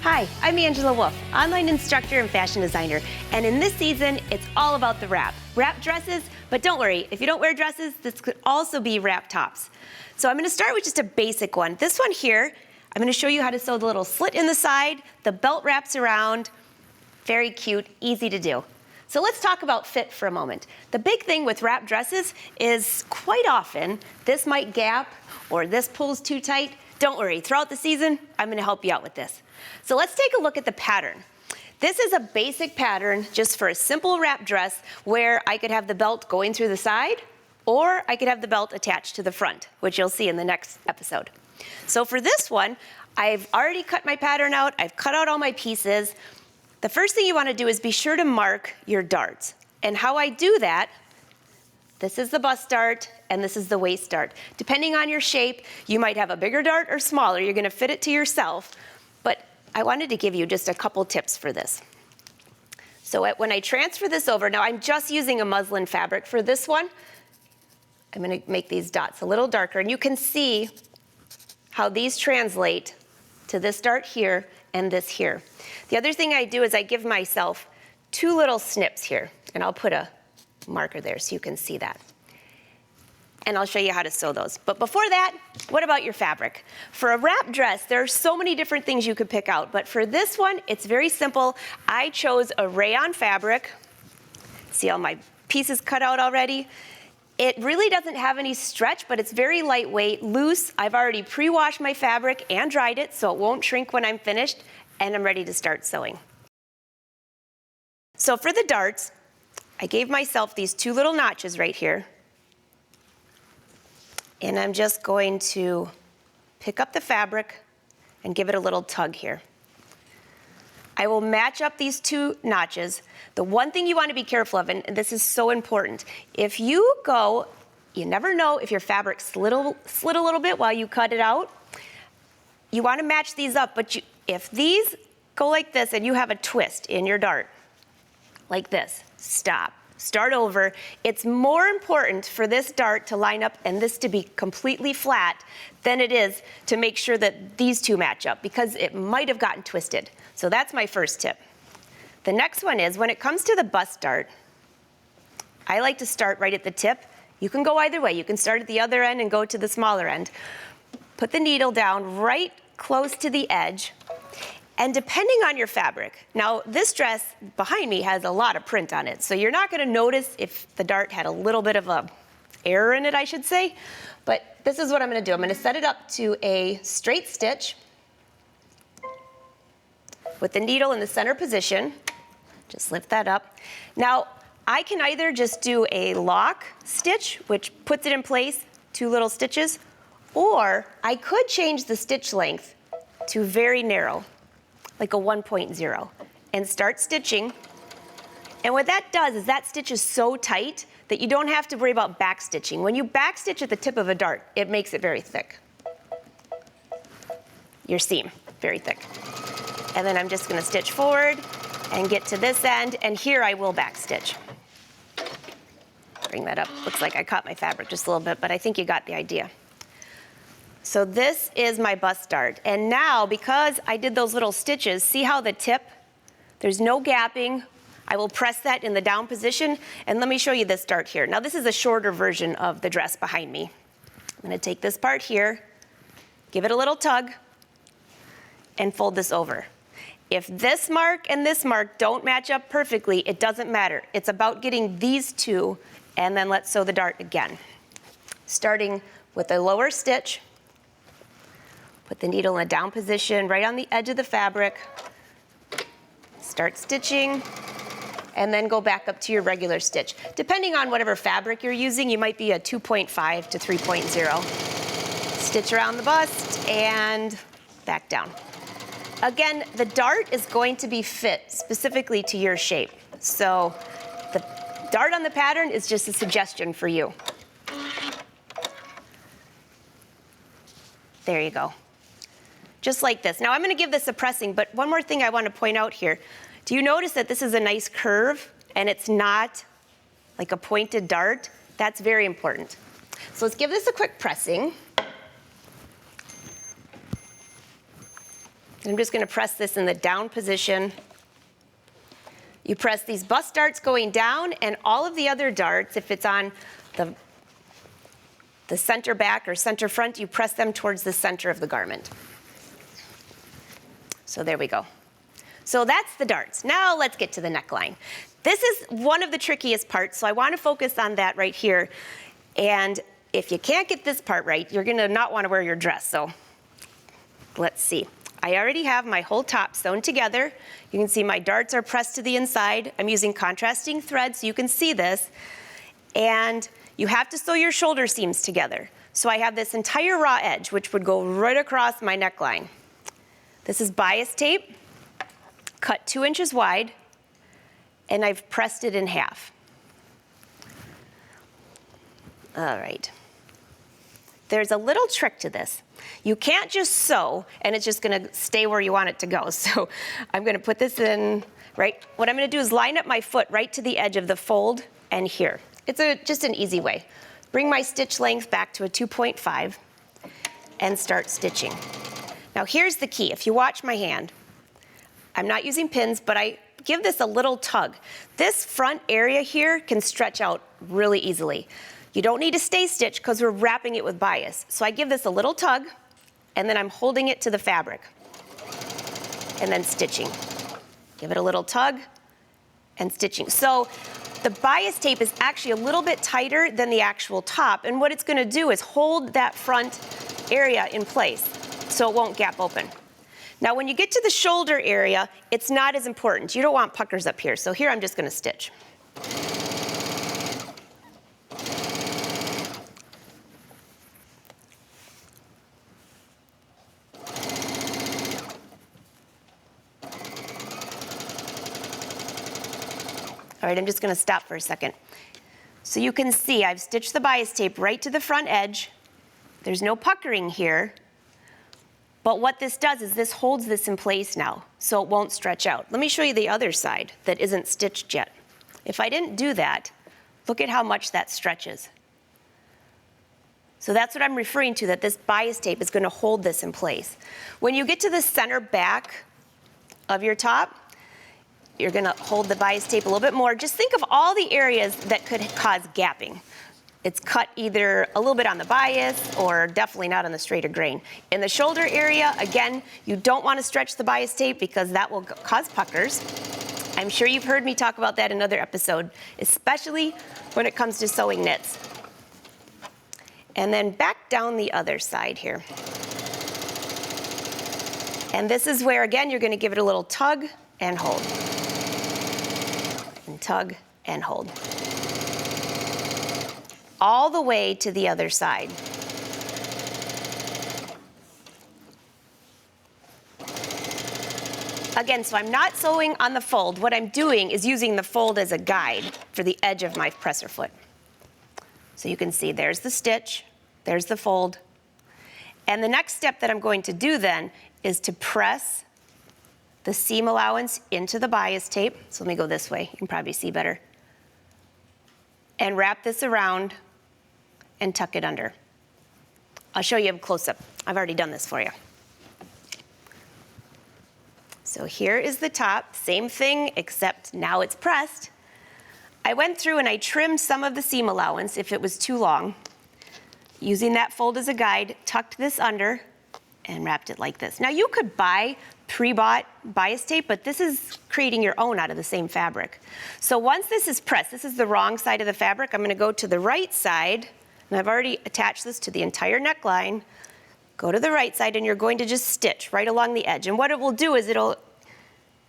Hi, I'm Angela Wolf, online instructor and fashion designer, and in this season, it's all about the wrap. Wrap dresses, but don't worry, if you don't wear dresses, this could also be wrap tops. So I'm gonna start with just a basic one. This one here, I'm gonna show you how to sew the little slit in the side, the belt wraps around, very cute, easy to do. So let's talk about fit for a moment. The big thing with wrap dresses is quite often, this might gap or this pulls too tight. Don't worry, throughout the season, I'm gonna help you out with this. So let's take a look at the pattern. This is a basic pattern just for a simple wrap dress where I could have the belt going through the side or I could have the belt attached to the front, which you'll see in the next episode. So for this one, I've already cut my pattern out, I've cut out all my pieces. The first thing you wanna do is be sure to mark your darts. And how I do that, this is the bust dart and this is the waist dart. Depending on your shape, you might have a bigger dart or smaller, you're gonna fit it to yourself. But I wanted to give you just a couple tips for this. So when I transfer this over, now I'm just using a muslin fabric for this one. I'm gonna make these dots a little darker and you can see how these translate to this dart here and this here. The other thing I do is I give myself two little snips here, and I'll put a marker there so you can see that. And I'll show you how to sew those. But before that, what about your fabric? For a wrap dress, there are so many different things you could pick out, but for this one, it's very simple. I chose a rayon fabric. See all my pieces cut out already? It really doesn't have any stretch, but it's very lightweight, loose. I've already pre-washed my fabric and dried it so it won't shrink when I'm finished, and I'm ready to start sewing. So for the darts, I gave myself these two little notches right here. And I'm just going to pick up the fabric and give it a little tug here. I will match up these two notches. The one thing you want to be careful of, and this is so important, if you go, you never know if your fabric slid a little bit while you cut it out, you want to match these up, but if these go like this and you have a twist in your dart, like this, stop. Start over. It's more important for this dart to line up and this to be completely flat than it is to make sure that these two match up because it might have gotten twisted. So that's my first tip. The next one is when it comes to the bust dart, I like to start right at the tip. You can go either way. You can start at the other end and go to the smaller end. Put the needle down right close to the edge. And depending on your fabric, now this dress behind me has a lot of print on it, so you're not gonna notice if the dart had a little bit of a error in it, I should say, but this is what I'm gonna do. I'm gonna set it up to a straight stitch with the needle in the center position. Just lift that up. Now, I can either just do a lock stitch, which puts it in place, two little stitches, or I could change the stitch length to very narrow, like a 1.0, and start stitching. And what that does is that stitch is so tight that you don't have to worry about back stitching. When you back stitch at the tip of a dart, it makes it very thick. Your seam, very thick. And then I'm just gonna stitch forward and get to this end, and here I will back stitch. Bring that up. Looks like I caught my fabric just a little bit, but I think you got the idea. So this is my bust dart. And now, because I did those little stitches, see how the tip, there's no gapping. I will press that in the down position, and let me show you this dart here. Now this is a shorter version of the dress behind me. I'm gonna take this part here, give it a little tug, and fold this over. If this mark and this mark don't match up perfectly, it doesn't matter. It's about getting these two, and then let's sew the dart again. Starting with a lower stitch, put the needle in a down position right on the edge of the fabric. Start stitching, and then go back up to your regular stitch. Depending on whatever fabric you're using, you might be a 2.5 to 3.0. Stitch around the bust and back down. Again, the dart is going to be fit specifically to your shape. So the dart on the pattern is just a suggestion for you. There you go. Just like this. Now I'm gonna give this a pressing, but one more thing I want to point out here. Do you notice that this is a nice curve and it's not like a pointed dart? That's very important. So let's give this a quick pressing. And I'm just gonna press this in the down position. You press these bust darts going down, and all of the other darts, if it's on the center back or center front, you press them towards the center of the garment. So there we go. So that's the darts. Now let's get to the neckline. This is one of the trickiest parts, so I want to focus on that right here. And if you can't get this part right, you're gonna not want to wear your dress. So let's see. I already have my whole top sewn together. You can see my darts are pressed to the inside. I'm using contrasting threads so you can see this. And you have to sew your shoulder seams together. So I have this entire raw edge, which would go right across my neckline. This is bias tape, cut 2 inches wide, and I've pressed it in half. All right. There's a little trick to this. You can't just sew and it's just gonna stay where you want it to go. So I'm gonna put this in, right? What I'm gonna do is line up my foot right to the edge of the fold and here. It's just an easy way. Bring my stitch length back to a 2.5 and start stitching. Now here's the key. If you watch my hand, I'm not using pins, but I give this a little tug. This front area here can stretch out really easily. You don't need to stay stitched because we're wrapping it with bias. So I give this a little tug, and then I'm holding it to the fabric, and then stitching. Give it a little tug, and stitching. So the bias tape is actually a little bit tighter than the actual top, and what it's gonna do is hold that front area in place so it won't gap open. Now when you get to the shoulder area, it's not as important. You don't want puckers up here, so here I'm just gonna stitch. All right, I'm just gonna stop for a second. So you can see I've stitched the bias tape right to the front edge. There's no puckering here. But what this does is this holds this in place now, so it won't stretch out. Let me show you the other side that isn't stitched yet. If I didn't do that, look at how much that stretches. So that's what I'm referring to, that this bias tape is gonna hold this in place. When you get to the center back of your top, you're gonna hold the bias tape a little bit more. Just think of all the areas that could cause gapping. It's cut either a little bit on the bias or definitely not on the straighter grain. In the shoulder area, again, you don't want to stretch the bias tape because that will cause puckers. I'm sure you've heard me talk about that in another episode, especially when it comes to sewing knits. And then back down the other side here. And this is where, again, you're going to give it a little tug and hold. And tug and hold. All the way to the other side. Again, so I'm not sewing on the fold. What I'm doing is using the fold as a guide for the edge of my presser foot. So you can see there's the stitch, there's the fold. And the next step that I'm going to do then is to press the seam allowance into the bias tape. So let me go this way, you can probably see better. And wrap this around and tuck it under. I'll show you a close-up. I've already done this for you. So here is the top, same thing, except now it's pressed. I went through and I trimmed some of the seam allowance if it was too long. Using that fold as a guide, tucked this under and wrapped it like this. Now you could buy pre-bought bias tape, but this is creating your own out of the same fabric. So once this is pressed, this is the wrong side of the fabric, I'm gonna go to the right side, and I've already attached this to the entire neckline. Go to the right side and you're going to just stitch right along the edge. And what it will do is it'll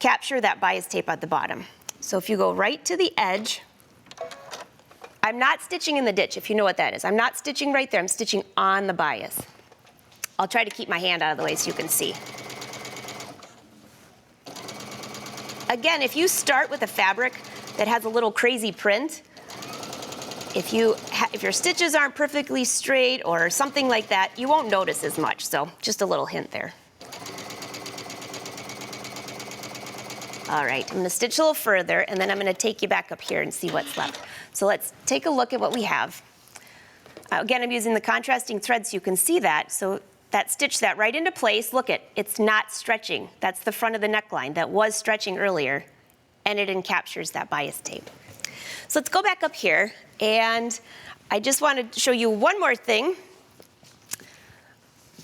capture that bias tape at the bottom. So if you go right to the edge, I'm not stitching in the ditch, if you know what that is. I'm not stitching right there, I'm stitching on the bias. I'll try to keep my hand out of the way so you can see. Again, if you start with a fabric that has a little crazy print, if your stitches aren't perfectly straight or something like that, you won't notice as much. So just a little hint there. All right, I'm gonna stitch a little further and then I'm gonna take you back up here and see what's left. So let's take a look at what we have. Again, I'm using the contrasting thread so you can see that. So that stitch that right into place. Look, it's not stretching. That's the front of the neckline that was stretching earlier, and it encaptures that bias tape. So let's go back up here, and I just wanted to show you one more thing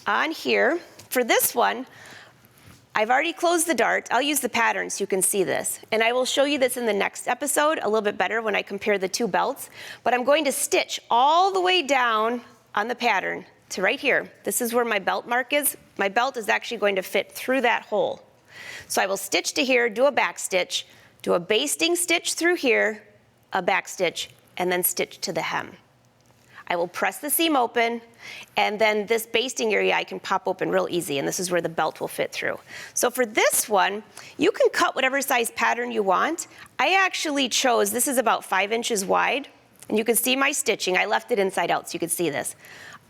on here. For this one, I've already closed the dart. I'll use the pattern so you can see this. And I will show you this in the next episode a little bit better when I compare the two belts. But I'm going to stitch all the way down on the pattern to right here. This is where my belt mark is. My belt is actually going to fit through that hole. So I will stitch to here, do a back stitch, do a basting stitch through here, a back stitch, and then stitch to the hem. I will press the seam open, and then this basting area I can pop open real easy, and this is where the belt will fit through. So for this one, you can cut whatever size pattern you want. I actually chose, this is about 5 inches wide, and you can see my stitching. I left it inside out so you can see this.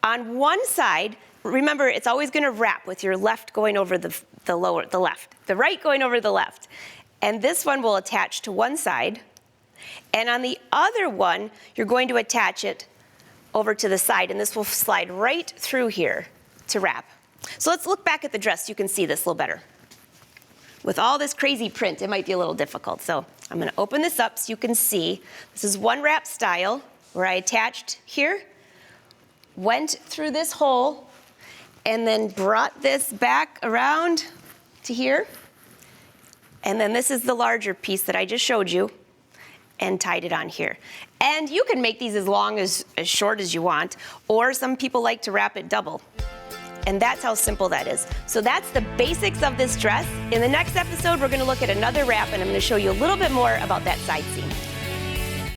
On one side, remember, it's always gonna wrap with your left going over the left, the right going over the left. And this one will attach to one side, and on the other one, you're going to attach it over to the side, and this will slide right through here to wrap. So let's look back at the dress so you can see this a little better. With all this crazy print, it might be a little difficult. So I'm gonna open this up so you can see. This is one wrap style where I attached here, went through this hole, and then brought this back around to here. And then this is the larger piece that I just showed you, and tied it on here. And you can make these as long as short as you want, or some people like to wrap it double. And that's how simple that is. So that's the basics of this dress. In the next episode, we're gonna look at another wrap, and I'm gonna show you a little bit more about that side seam.